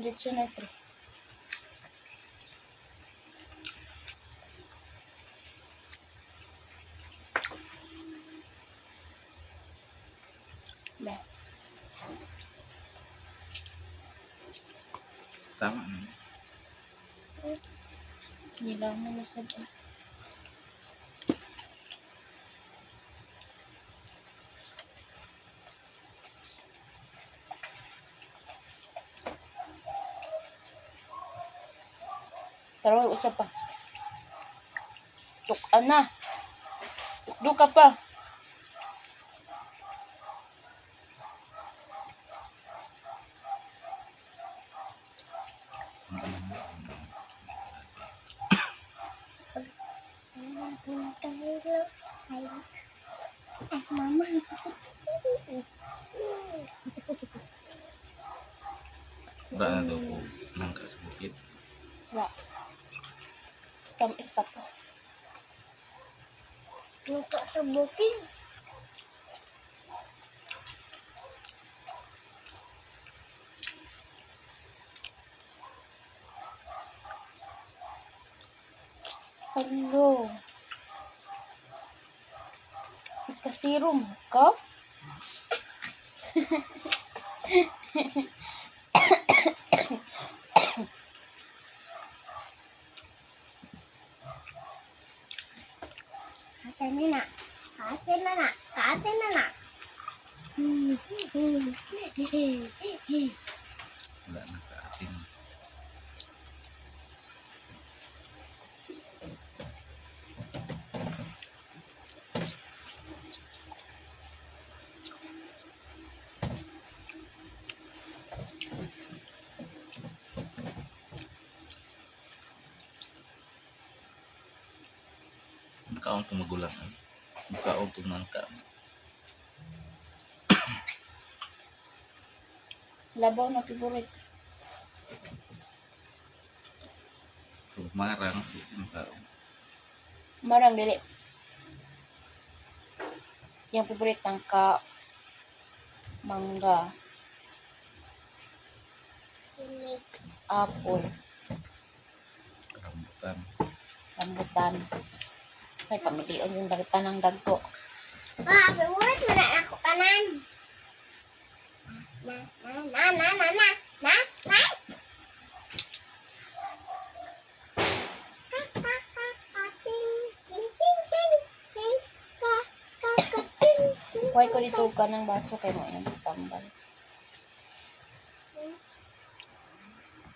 Diretso na ito. Ba. Tama na. Nilang mo na sa doon. Pero usap pa. Tukan na. Tukdo ka pa. Mama. Wala na daw po nangka sa bukid. Wala. Basta ispat ko. Nangka sa bukid? Hello. Ikasirom ka? Katin na na. Katin na na. Katin na na. Wala na kaatin. Makaon itong magulang. Makaon itong nangka. Labaw na favorite. So, marang. Kasi makaon. Marang dili. Yung favorite ng mangga. Apple. Rambutan. Rambutan. Ay, pamilion yung tanang dagko. Favorite mo na ako kanan. Na. Huwag ko dito ka ng baso kay mo yung tambal.